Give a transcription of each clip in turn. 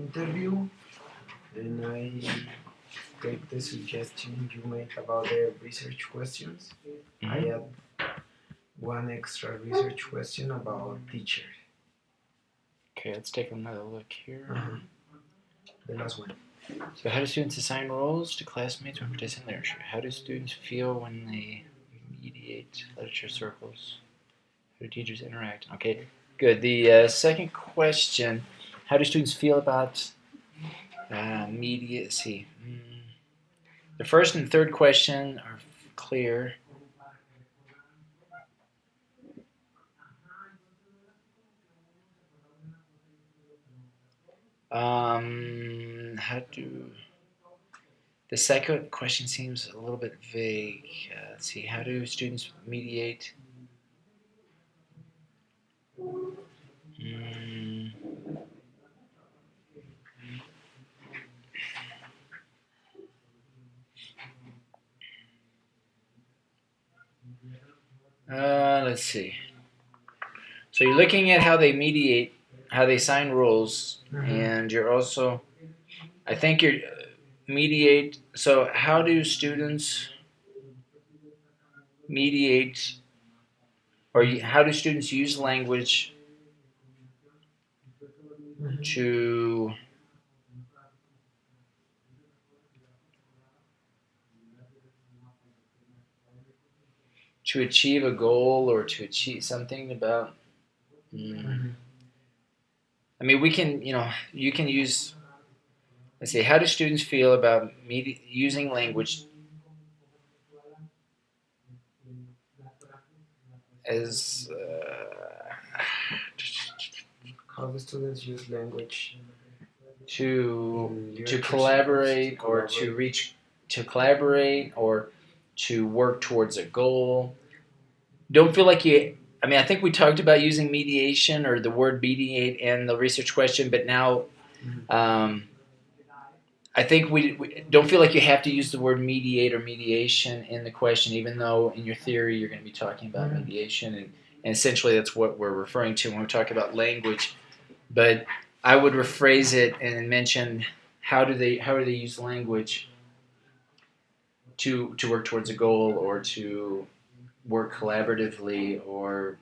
interview, and I take the suggestion you make about the research questions. I add one extra research question about teacher. Okay, let's take another look here. The last one. So how do students assign roles to classmates when participating in literature? How do students feel when they mediate literature circles? How do teachers interact? Okay, good. The second question, how do students feel about media? See, the first and third question are clear. How do... The second question seems a little bit vague. Let's see, how do students mediate? Let's see. So you're looking at how they mediate, how they assign roles, and you're also, I think you're mediate. So how do students mediate, or how do students use language to achieve a goal or to achieve something about? I mean, we can, you can use. Let's see. How do students feel about using language as? How do students use language to collaborate or to collaborate or to work towards a goal? Don't feel like you. I mean, I think we talked about using mediation or the word mediate in the research question, but now I think we don't feel like you have to use the word mediate or mediation in the question, even though in your theory you're going to be talking about mediation, and essentially that's what we're referring to when we talk about language. But I would rephrase it and mention how do they use language to work towards a goal or to work collaboratively or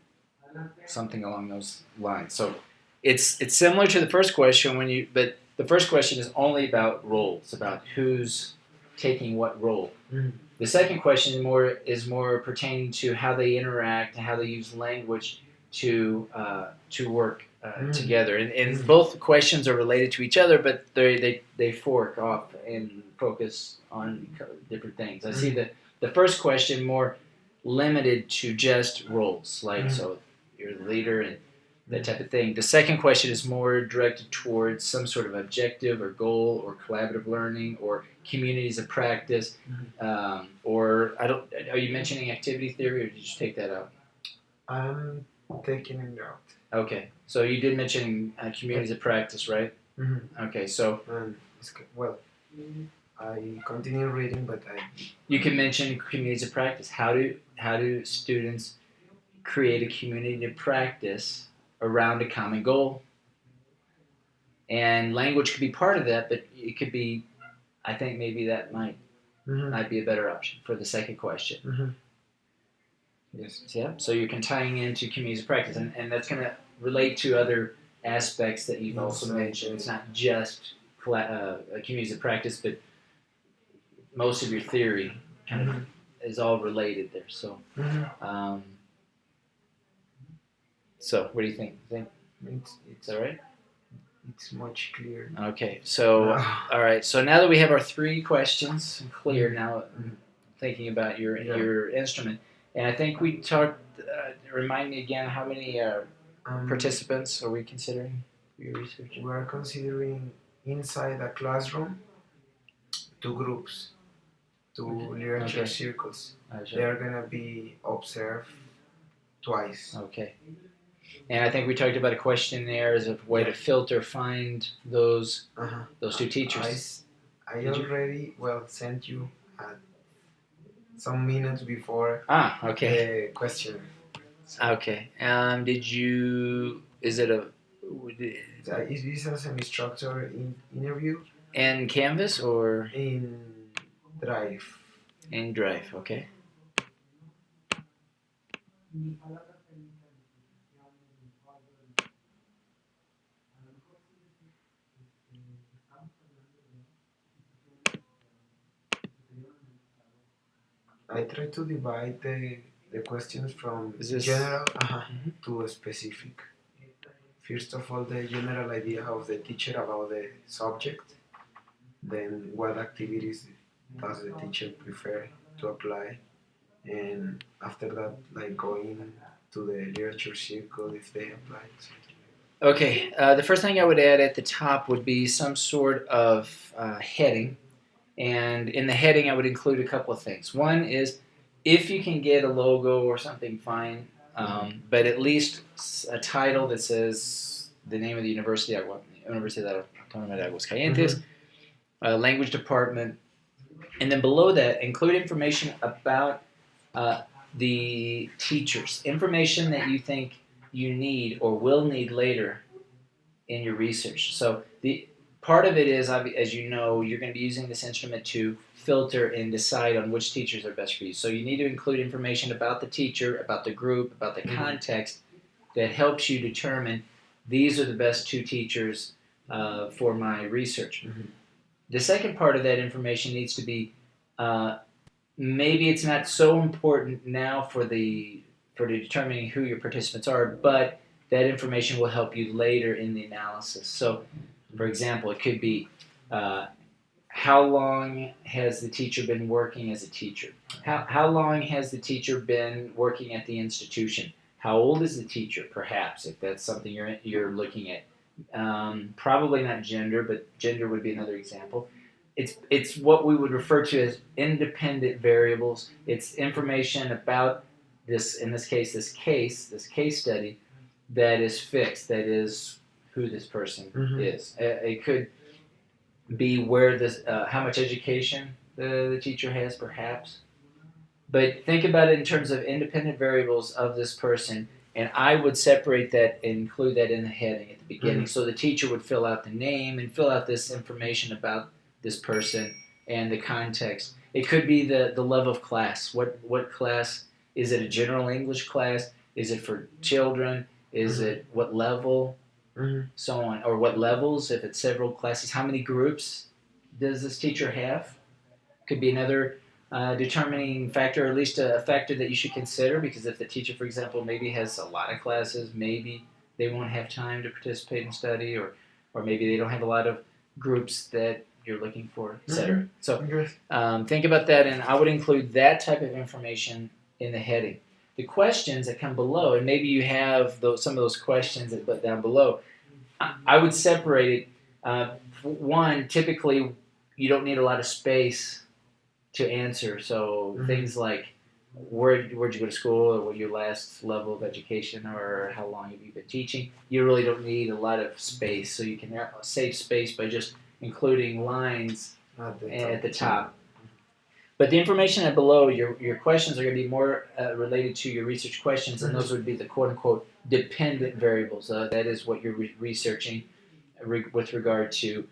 something along those lines. So it's similar to the first question but the first question is only about roles, about who's taking what role. The second question is more pertaining to how they interact and how they use language to work together. And both questions are related to each other, but they fork off and focus on different things. I see the first question more limited to just roles, like so you're the leader and that type of thing. The second question is more directed towards some sort of objective or goal or collaborative learning or communities of practice. Or are you mentioning activity theory or did you take that out? I'm taking it out. Okay, so you did mention communities of practice, right? Okay, so well, I continue reading, but you can mention communities of practice. How do students create a community of practice around a common goal? And language could be part of that, but it could be. I think maybe that might be a better option for the second question. Yes. Yeah. So you're tying into communities of practice, and that's going to relate to other aspects that you've also mentioned. It's not just communities of practice, but most of your theory kind of is all related there. So, so what do you think? It's all right? It's much clearer. Okay, so all right. So now that we have our three questions clear, now thinking about your instrument, and I think we talked. Remind me again, how many participants are we considering for your research? We are considering inside a classroom 2 groups, 2 literature circles. They are gonna be observed twice. Okay. And I think we talked about a questionnaire as a way to filter, find those 2 teachers. I already sent you some minutes before the questionnaire. Okay. Is it Is this a semi-structured interview And Canvas or in Drive? in Drive? Okay. I try to divide the questions from Is this general to specific. First of all, the general idea of the teacher about the subject, then what activities does the teacher prefer to apply, and after that, like going to the literature circle if they apply something. Okay, the first thing I would add at the top would be some sort of heading. And in the heading, I would include a couple of things. One is if you can get a logo or something, fine, but at least a title that says the name of the university, Universidad Autónoma de Aguascalientes, language department, and then below that, include information about the teachers, information that you think you need or will need later in your research. So the part of it is, as you know, you're going to be using this instrument to filter and decide on which teachers are best for you. So you need to include information about the teacher, about the group, about the context that helps you determine these are the best two teachers for my research. The second part of that information needs to be maybe it's not so important now for determining who your participants are, but that information will help you later in the analysis. So, for example, it could be how long has the teacher been working as a teacher? How long has the teacher been working at the institution? How old is the teacher, perhaps, if that's something you're looking at? Probably not gender, but gender would be another example. It's what we would refer to as independent variables. It's information about this, in this case, this case study that is fixed, that is who this person is. It could be where this, how much education the teacher has, perhaps. But think about it in terms of independent variables of this person, and I would separate that and include that in the heading at the beginning. So the teacher would fill out the name and fill out this information about this person and the context. It could be the level of class. What class? Is it a general English class? Is it for children? Is it what level? So on. Or what levels, if it's several classes. How many groups does this teacher have? Could be another determining factor, or at least a factor that you should consider, because if the teacher, for example, maybe has a lot of classes, maybe they won't have time to participate in study, or maybe they don't have a lot of groups that you're looking for, etc. So think about that, and I would include that type of information in the heading. The questions that come below, and maybe you have some of those questions that put down below, I would separate it. One, typically you don't need a lot of space to answer, so things like where'd you go to school, or what your last level of education, or how long have you been teaching. You really don't need a lot of space, so you can save space by just including lines at the top. But the information below, your questions are going to be more related to your research questions, and those would be the quote-unquote dependent variables. That is what you're researching with regard to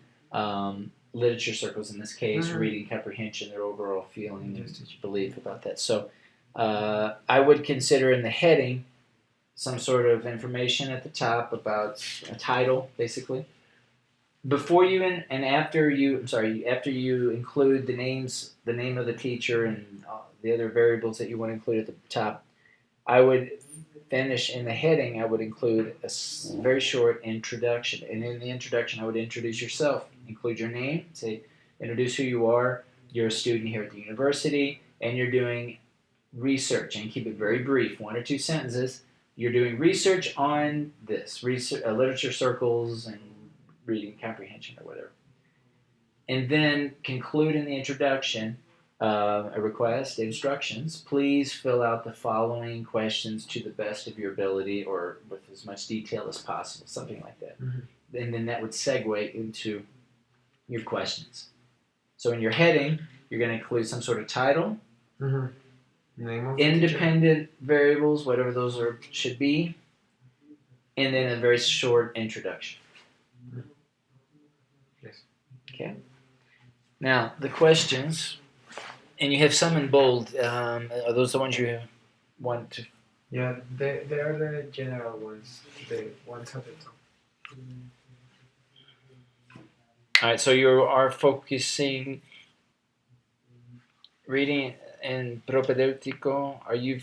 literature circles, in this case, reading comprehension, their overall feeling and belief about that. So I would consider in the heading some sort of information at the top about a title, basically. Before you and after you, after you include the name of the teacher and the other variables that you want to include at the top, I would finish in the heading. I would include a very short introduction, and in the introduction, I would introduce yourself, include your name, say, introduce who you are. You're a student here at the university, and you're doing research, and keep it very brief, 1 or 2 sentences. You're doing research on this, literature circles and reading comprehension or whatever. And then conclude in the introduction a request, instructions. Please fill out the following questions to the best of your ability, or with as much detail as possible, something like that. And then that would segue into your questions. So in your heading, you're going to include some sort of title, Name of independent variables, whatever those should be, and then a very short introduction. Yes. Okay. Now the questions, and you have some in bold. Are those the ones you want to? Yeah, they are the general ones, the ones at the top. All right. So you are focusing reading and propedéutico. Are you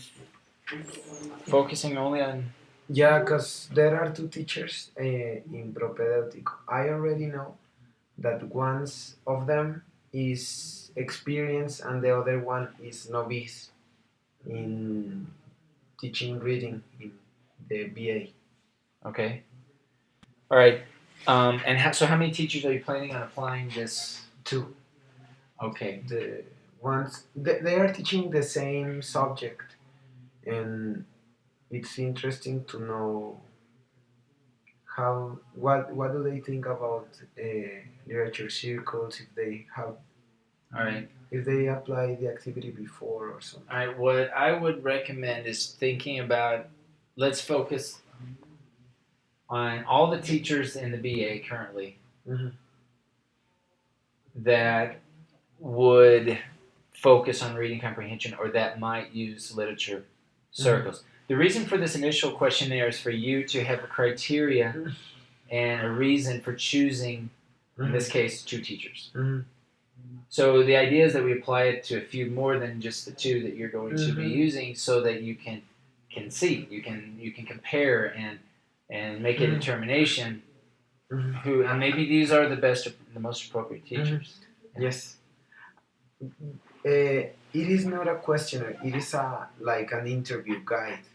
focusing only on? Yeah, because there are two teachers in propedeutico. I already know that one of them is experienced and the other one is novice in teaching reading in the BA. Okay. All right. And so how many teachers are you planning on applying this? Two. Okay. The ones they are teaching the same subject, and it's interesting to know what do they think about literature circles, if they have, All right. if they apply the activity before or something. All right. What I would recommend is thinking about. Let's focus on all the teachers in the BA currently that would focus on reading comprehension or that might use literature circles. The reason for this initial questionnaire is for you to have a criteria and a reason for choosing, in this case, two teachers. So the idea is that we apply it to a few more than just the two that you're going to be using, so that you can see, you can compare and make a determination who, and maybe these are the most appropriate teachers. Yes. It is not a questionnaire. It is like an interview guide.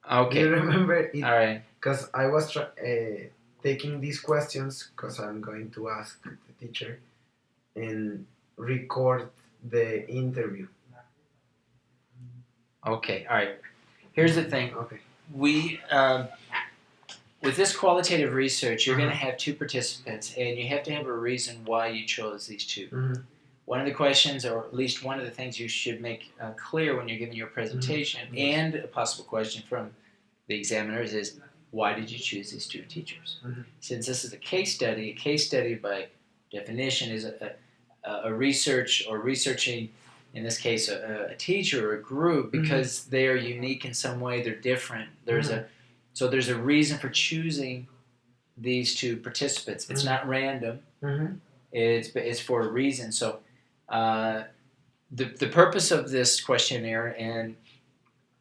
Okay. You remember it? All right. Because I was taking these questions because I'm going to ask the teacher and record the interview. Okay. All right. Here's the thing. Okay. We with this qualitative research, you're going to have two participants, and you have to have a reason why you chose these two. One of the questions, or at least one of the things you should make clear when you're giving your presentation, and a possible question from the examiners is, why did you choose these two teachers? Since this is a case study by definition is a research or researching, in this case, a teacher or a group, because they are unique in some way, they're different. So there's a reason for choosing these two participants. It's not random. It's for a reason. So the purpose of this questionnaire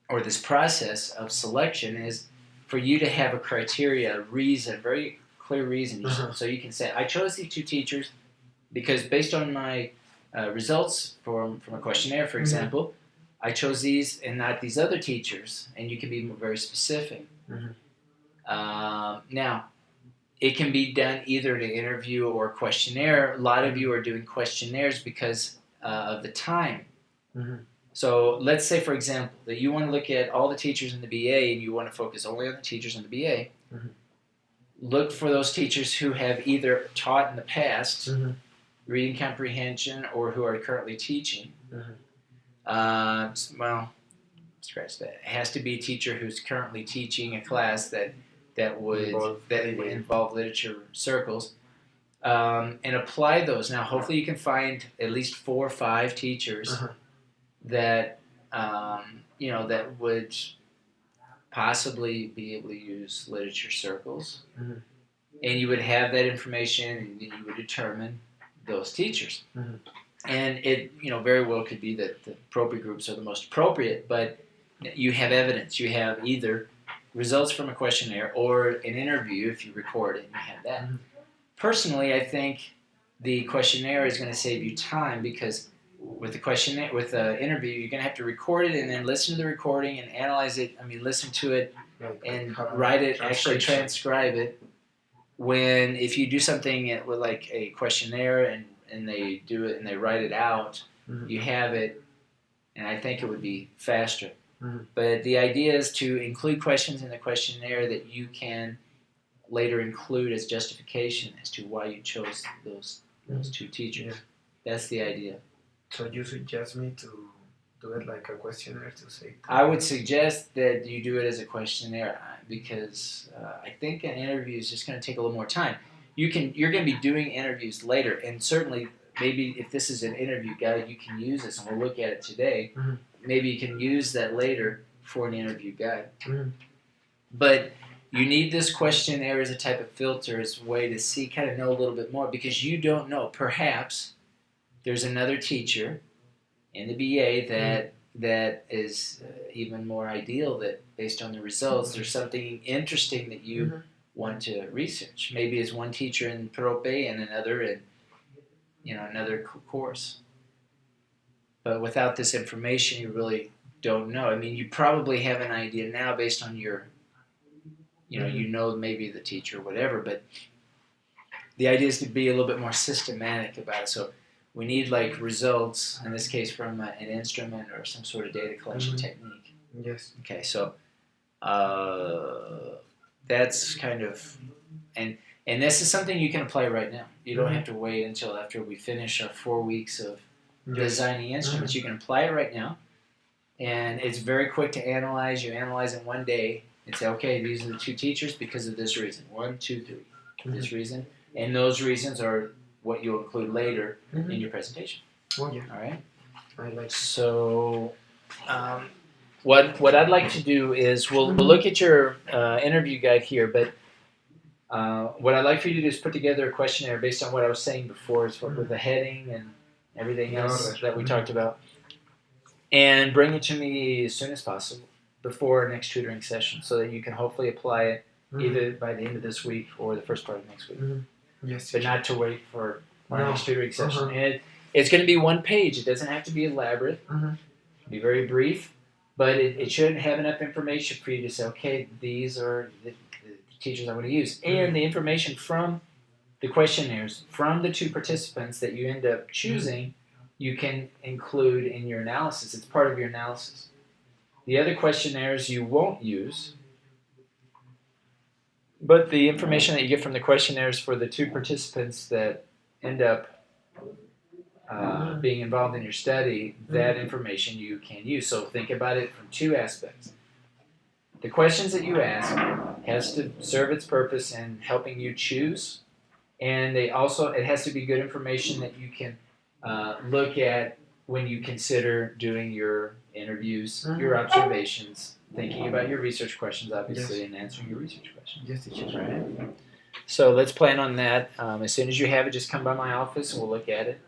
or this process of selection is for you to have a criteria, a reason, very clear reason. So you can say, I chose these two teachers because based on my results from a questionnaire, for example, I chose these and not these other teachers, and you can be very specific. Now, it can be done either in an interview or a questionnaire. A lot of you are doing questionnaires because of the time. So let's say, for example, that you want to look at all the teachers in the BA and you want to focus only on the teachers in the BA. Look for those teachers who have either taught in the past reading comprehension or who are currently teaching. Well, scratch that. It has to be a teacher who's currently teaching a class that would involve literature circles, and apply those. Now, hopefully, you can find at least 4 or 5 teachers that that would possibly be able to use literature circles, and you would have that information, and then you would determine those teachers. And it very well could be that the appropriate groups are the most appropriate, but you have evidence. You have either results from a questionnaire or an interview if you record it and you have that. Personally, I think the questionnaire is going to save you time, because with the questionnaire, with the interview, you're going to have to record it and then listen to the recording and analyze it. Listen to it and write it, actually transcribe it. If you do something with like a questionnaire and they do it and they write it out, you have it, and I think it would be faster. But the idea is to include questions in the questionnaire that you can later include as justification as to why you chose those two teachers. That's the idea. So you suggest me to do it like a questionnaire to say? I would suggest that you do it as a questionnaire because I think an interview is just going to take a little more time. You're going to be doing interviews later, and certainly maybe if this is an interview guide, you can use this, and we'll look at it today. Mm-hmm. Maybe you can use that later for an interview guide. Mm-hmm. But you need this questionnaire as a type of filter, as a way to see, kind of know a little bit more, because you don't know. Perhaps there's another teacher in the BA that is even more ideal, that based on the results, there's something interesting that you want to research. Maybe it's one teacher in Prope and another in another course. But without this information, you really don't know. I mean, you probably have an idea now based on your, you know maybe the teacher or whatever, but the idea is to be a little bit more systematic about it. So we need like results, in this case from an instrument or some sort of data collection technique. Yes. Okay, so that's kind of, and this is something you can apply right now. You don't have to wait until after we finish our 4 weeks of designing instruments. You can apply it right now, and it's very quick to analyze. You analyze in one day and say, okay, these are the two teachers because of this reason. 1, 2, 3, this reason, and those reasons are what you'll include later in your presentation. Oh yeah. All right. I like. So, what I'd like to do is we'll look at your interview guide here, but what I'd like for you to do is put together a questionnaire based on what I was saying before, with the heading and everything else that we talked about, and bring it to me as soon as possible before our next tutoring session, so that you can hopefully apply it either by the end of this week or the first part of next week. Yes. But not to wait for our next tutoring session. And it's going to be one page. It doesn't have to be elaborate. Be very brief, but it should have enough information for you to say, okay, these are the teachers I want to use. And the information from the questionnaires, from the two participants that you end up choosing, you can include in your analysis. It's part of your analysis. The other questionnaires you won't use, but the information that you get from the questionnaires for the two participants that end up being involved in your study, that information you can use. So think about it from two aspects. The questions that you ask has to serve its purpose in helping you choose, and it has to be good information that you can look at when you consider doing your interviews, your observations, thinking about your research questions, obviously, and answering your research questions. Yes, teacher. Right. So let's plan on that. As soon as you have it, just come by my office and we'll look at it,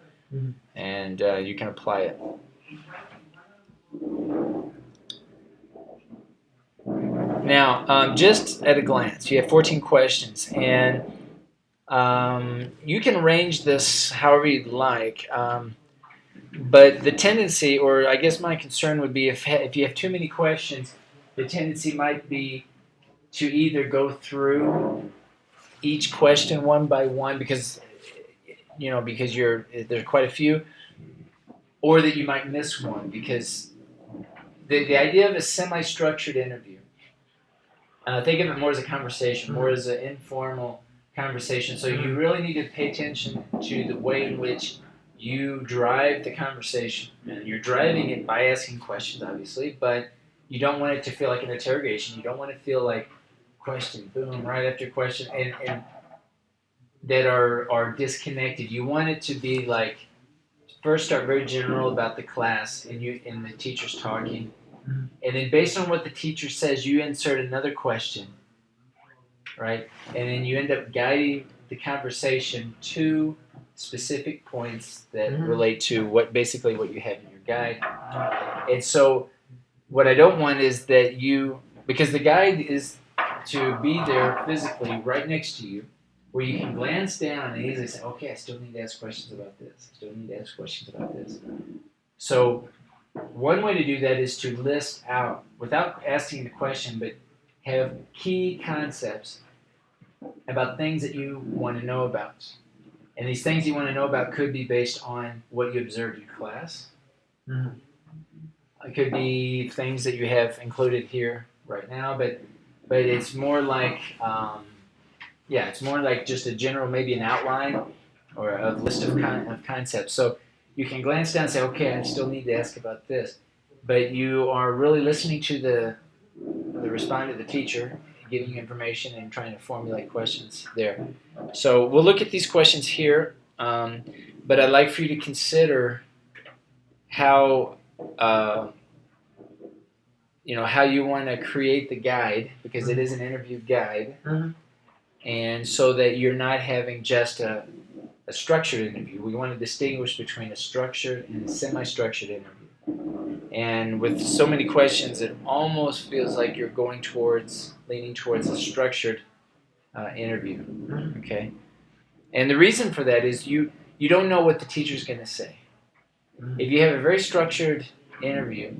and you can apply it. Now, just at a glance, you have 14 questions, and you can arrange this however you'd like. But the tendency, or I guess my concern would be if you have too many questions, the tendency might be to either go through each question one by one because there's quite a few, or that you might miss one because the idea of a semi-structured interview, think of it more as a conversation, more as an informal conversation. So you really need to pay attention to the way in which you drive the conversation. And you're driving it by asking questions, obviously, but you don't want it to feel like an interrogation. You don't want to feel like question, boom, right after question, and that are disconnected. You want it to be like, first start very general about the class and the teacher's talking, and then based on what the teacher says, you insert another question, right? And then you end up guiding the conversation to specific points that relate to what you have in your guide. And so what I don't want is that because the guide is to be there physically right next to you, where you can glance down and easily say, okay, I still need to ask questions about this. I still need to ask questions about this. So one way to do that is to list out, without asking the question, but have key concepts about things that you want to know about. And these things you want to know about could be based on what you observed in class. It could be things that you have included here right now, but it's more like it's more like just a general, maybe an outline or a list of concepts. So you can glance down and say, okay, I still need to ask about this. but you are really listening to the respondent, the teacher, giving you information and trying to formulate questions there. So we'll look at these questions here, but I'd like for you to consider how how you want to create the guide, because it is an interview guide, and so that you're not having just a structured interview. We want to distinguish between a structured and a semi-structured interview. And with so many questions, it almost feels like you're leaning towards a structured interview. Okay, and the reason for that is you don't know what the teacher's going to say. If you have a very structured interview,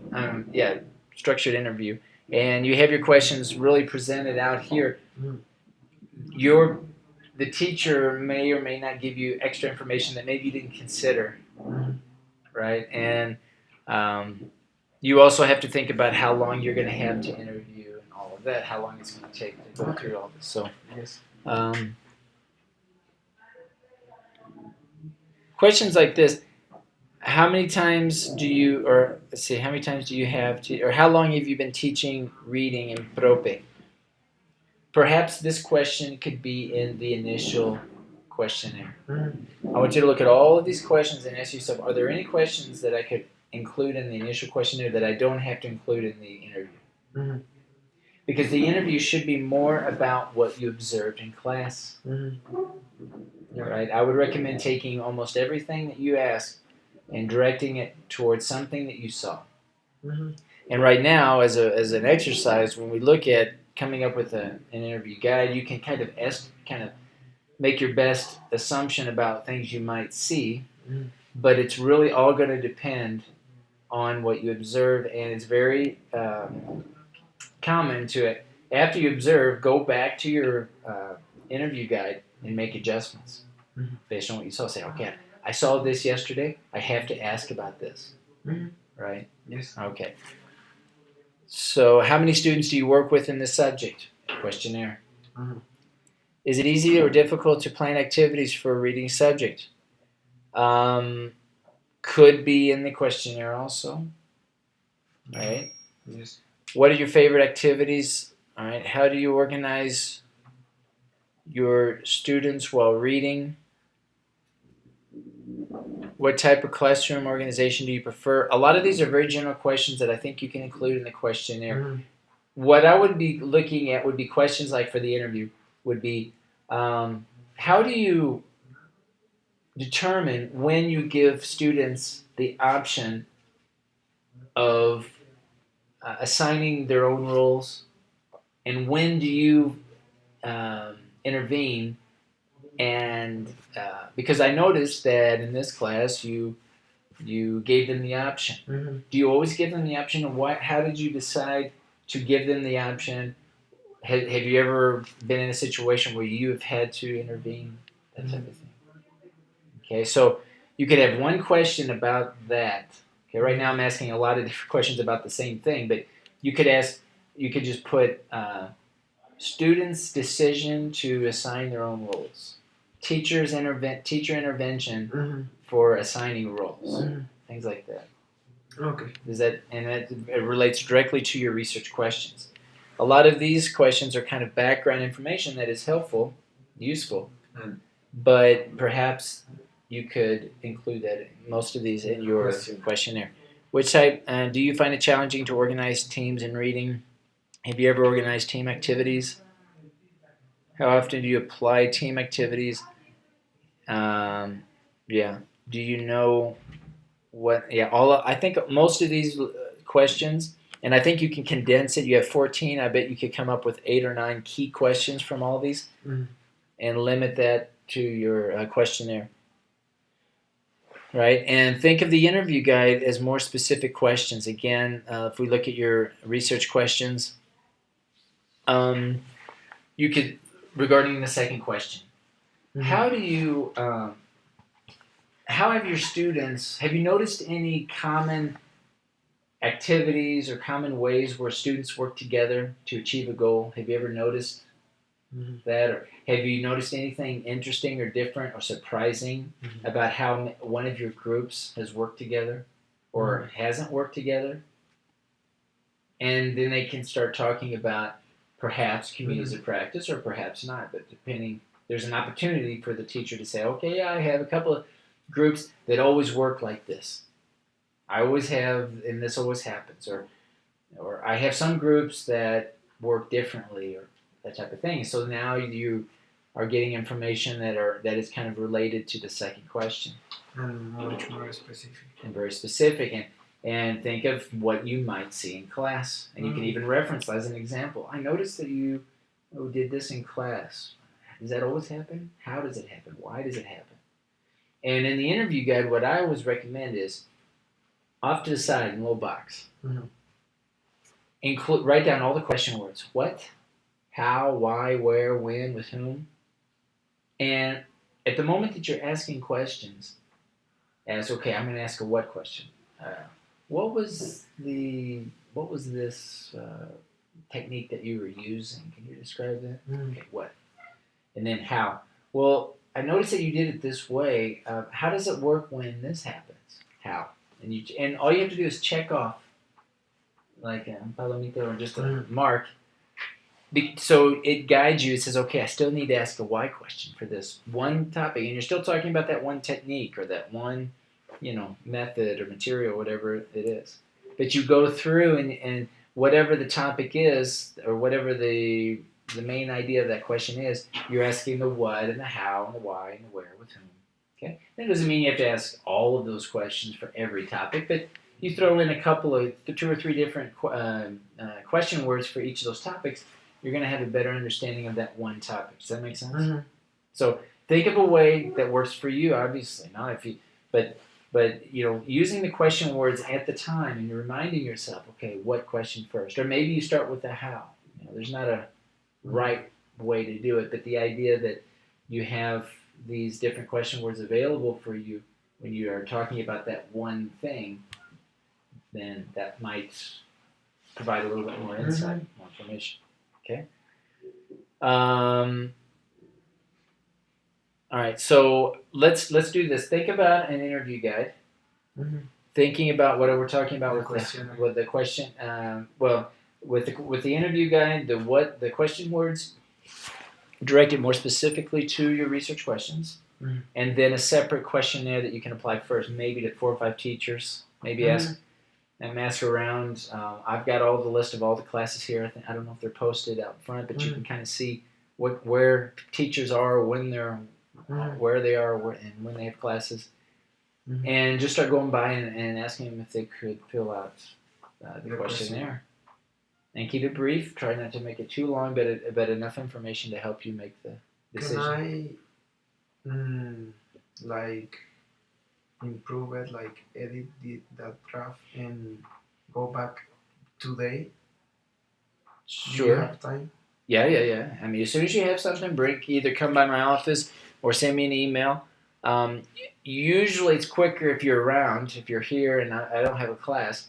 and you have your questions really presented out here, the teacher may or may not give you extra information that maybe you didn't consider, right? And you also have to think about how long you're going to have to interview and all of that, how long it's going to take to go through all this. So, Yes. Questions like this: how many times do you have to, or how long have you been teaching reading in Prope? Perhaps this question could be in the initial questionnaire. I want you to look at all of these questions and ask yourself, are there any questions that I could include in the initial questionnaire that I don't have to include in the interview? Because the interview should be more about what you observed in class. Right? I would recommend taking almost everything that you ask and directing it towards something that you saw. And right now, as an exercise, when we look at coming up with an interview guide, you can kind of make your best assumption about things you might see, but it's really all going to depend on what you observe, and it's very common to, after you observe, go back to your interview guide and make adjustments based on what you saw. Say, okay, I saw this yesterday, I have to ask about this, right? Yes. Okay. So how many students do you work with in this subject? Questionnaire. Is it easy or difficult to plan activities for a reading subject? Could be in the questionnaire also. Right? Yes. What are your favorite activities? All right. How do you organize your students while reading? What type of classroom organization do you prefer? A lot of these are very general questions that I think you can include in the questionnaire. What I would be looking at would be questions like for the interview would be, how do you determine when you give students the option of assigning their own roles, and when do you intervene? And because I noticed that in this class you gave them the option. Do you always give them the option? And how did you decide to give them the option? Have you ever been in a situation where you have had to intervene? That type of thing. Okay, so you could have one question about that. Okay, right now I'm asking a lot of different questions about the same thing, but you could just put students' decision to assign their own roles. Teacher intervention for assigning roles. Things like that. Okay. It relates directly to your research questions. A lot of these questions are kind of background information that is helpful, useful, but perhaps you could include most of these in your questionnaire. Which type do you find it challenging to organize teams in reading? Have you ever organized team activities? How often do you apply team activities? Do you know what? Yeah, I think most of these questions, and I think you can condense it. You have 14. I bet you could come up with 8 or 9 key questions from all these, and limit that to your questionnaire. Right, and think of the interview guide as more specific questions. Again, if we look at your research questions, you could, regarding the second question, how do you, how have your students, have you noticed any common activities or common ways where students work together to achieve a goal? Have you ever noticed that, or have you noticed anything interesting or different or surprising about how one of your groups has worked together or hasn't worked together? and then they can start talking about perhaps communities of practice or perhaps not, but depending, there's an opportunity for the teacher to say, okay, yeah, I have a couple of groups that always work like this. I always have, and this always happens, or I have some groups that work differently, or that type of thing. So now you are getting information that is kind of related to the second question. And much more specific. And very specific, and think of what you might see in class. And you can even reference as an example. I noticed that you did this in class. Does that always happen? How does it happen? Why does it happen? And in the interview guide, what I always recommend is off to the side in a little box. Write down all the question words. What, how, why, where, when, with whom. And at the moment that you're asking questions, ask, okay, I'm going to ask a what question. What was this technique that you were using? Can you describe that? Okay, what? And then how? Well, I noticed that you did it this way. How does it work when this happens? How? And all you have to do is check off, like a palomita or just a mark. So it guides you. It says, okay, I still need to ask a why question for this one topic, and you're still talking about that one technique or that one, method or material, whatever it is. But you go through and whatever the topic is, or whatever the main idea of that question is, you're asking the what and the how and the why and the where with whom. Okay, that doesn't mean you have to ask all of those questions for every topic, but you throw in a couple of 2 or 3 different question words for each of those topics. You're going to have a better understanding of that one topic. Does that make sense? So think of a way that works for you. Obviously, not if you, but using the question words at the time and you're reminding yourself, okay, what question first? Or maybe you start with the how. There's not a right way to do it, but the idea that you have these different question words available for you when you are talking about that one thing, then that might provide a little bit more insight, more information. Okay. All right. So let's do this. Think about an interview guide. Thinking about what we're talking about with the question. With the interview guide, the question words directed more specifically to your research questions, and then a separate questionnaire that you can apply first, maybe to 4 or 5 teachers. Maybe ask around. I've got all the list of all the classes here. I don't know if they're posted out front, but you can kind of see where teachers are, when they're, where they are, and when they have classes, and just start going by and asking them if they could fill out the questionnaire. And keep it brief. Try not to make it too long, but enough information to help you make the decision. Can I, improve it, edit that draft and go back today? Sure. Do you have time? Yeah. I mean, as soon as you have something, either come by my office or send me an email. Usually it's quicker if you're around, if you're here and I don't have a class.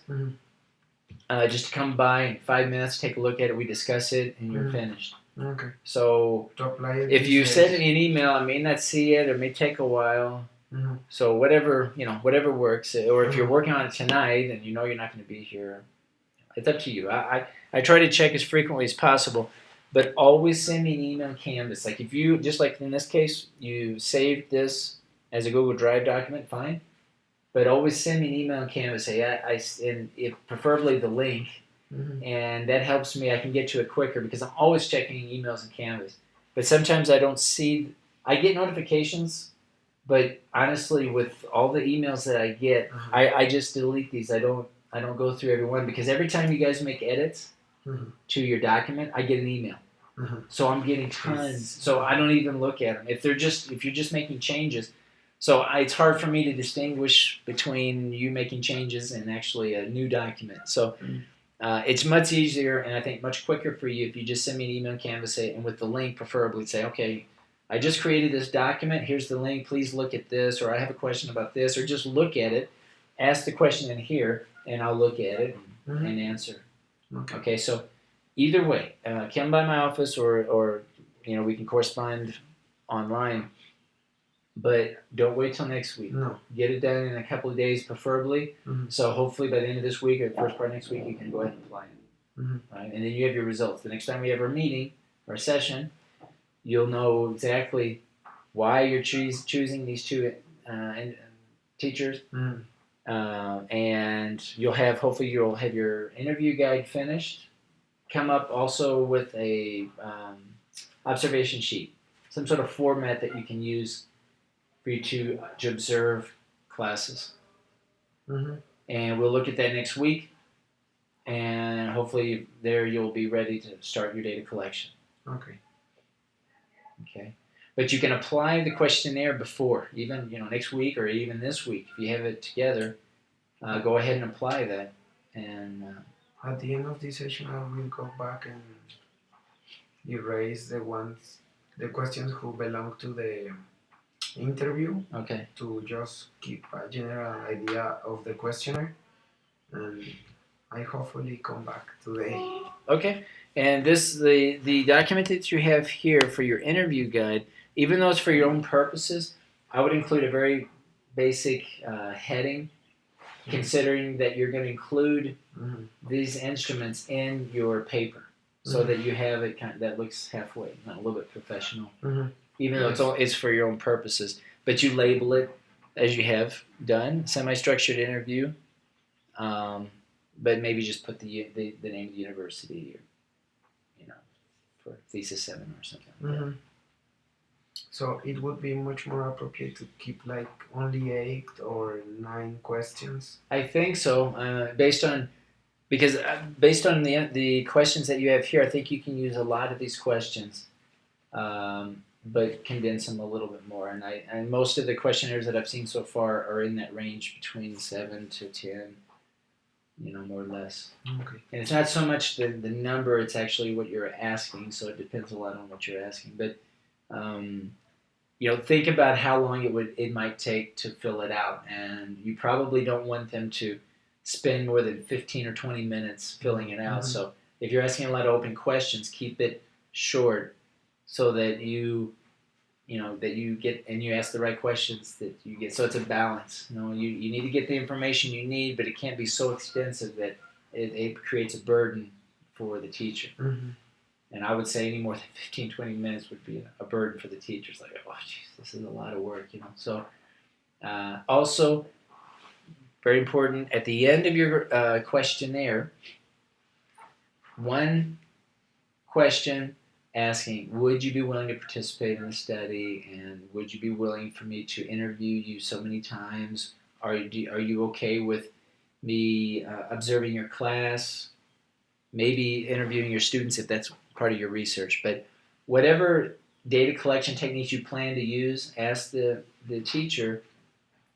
Just to come by in 5 minutes, take a look at it, we discuss it, and you're finished. Okay. So if you send me an email, I may not see it, or it may take a while. So whatever works. Or if you're working on it tonight and you're not going to be here, it's up to you. I try to check as frequently as possible, but always send me an email Canvas. Like if you, just like in this case, you saved this as a Google Drive document, fine. But always send me an email in Canvas. Say and preferably the link, and that helps me. I can get to it quicker because I'm always checking emails in Canvas. But sometimes I don't see. I get notifications, but honestly, with all the emails that I get, I just delete these. I don't go through every one because every time you guys make edits to your document, I get an email. So I'm getting tons. So I don't even look at them if you're just making changes. So it's hard for me to distinguish between you making changes and actually a new document. So it's much easier and I think much quicker for you if you just send me an email in Canvas and with the link preferably say, okay, I just created this document. Here's the link. Please look at this, or I have a question about this, or just look at it. Ask the question in here, and I'll look at it and answer. Okay, so either way, come by my office or we can correspond online. But don't wait till next week. No. Get it done in a couple of days, preferably. So hopefully by the end of this week or the first part of next week, you can go ahead and apply it. right? And then you have your results. The next time we have our meeting or a session, you'll know exactly why you're choosing these two teachers, and hopefully you'll have your interview guide finished. Come up also with a observation sheet, some sort of format that you can use for you to observe classes. And we'll look at that next week, and hopefully there you'll be ready to start your data collection. Okay. But you can apply the questionnaire before, even next week or even this week. If you have it together, go ahead and apply that. And at the end of this session, I will go back and erase the questions who belong to the interview. Okay. To just keep a general idea of the questionnaire, and I hopefully come back today. Okay. And the document that you have here for your interview guide, even though it's for your own purposes, I would include a very basic heading, considering that you're going to include these instruments in your paper, so that you have it that looks halfway, not a little bit professional, even though it's for your own purposes. But you label it as you have done, semi-structured interview, but maybe just put the name of the university, or for Thesis Seminar or something. So it would be much more appropriate to keep like only 8 or 9 questions. I think so, based on the questions that you have here. I think you can use a lot of these questions, but condense them a little bit more. And most of the questionnaires that I've seen so far are in that range between 7 to 10. More or less. Okay. And it's not so much the number; it's actually what you're asking. So it depends a lot on what you're asking. But think about how long it might take to fill it out, and you probably don't want them to spend more than 15 or 20 minutes filling it out. So if you're asking a lot of open questions, keep it short, so that you get, and you ask the right questions that you get. So it's a balance. You need to get the information you need, but it can't be so extensive that it creates a burden for the teacher. And I would say any more than 15, 20 minutes would be a burden for the teacher. It's like, oh, geez, this is a lot of work, So also, very important, at the end of your questionnaire, one question asking, would you be willing to participate in the study, and would you be willing for me to interview you so many times? Are you okay with me observing your class, maybe interviewing your students if that's part of your research? But whatever data collection techniques you plan to use, ask the teacher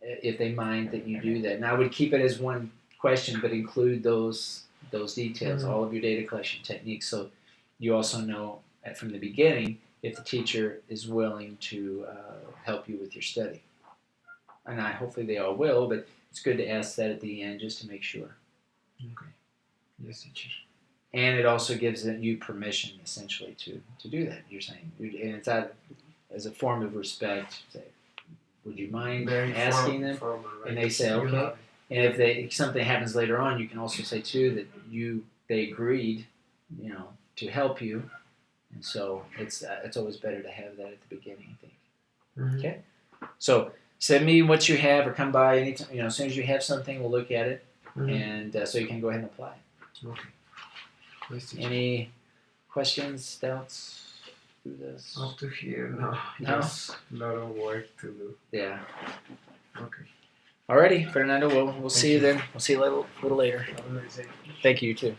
if they mind that you do that. And I would keep it as one question, but include those details, all of your data collection techniques, so you also know from the beginning if the teacher is willing to help you with your study. And hopefully they all will, but it's good to ask that at the end just to make sure. Okay. Yes, teacher. And it also gives you permission, essentially, to do that. You're saying, and it's out as a form of respect. Say, would you mind asking them? Formal, right? And they say, okay. And if something happens later on, you can also say too that they agreed, to help you. And so it's always better to have that at the beginning, I think. Okay. So send me what you have, or come by anytime. As soon as you have something, we'll look at it, and so you can go ahead and apply. Okay. Any questions, doubts through this? Up to here, no. Just a lot of work to do. Yeah. Okay. Alrighty, Fernando. We'll see you then. We'll see you a little later. Have a nice day. Thank you, you too.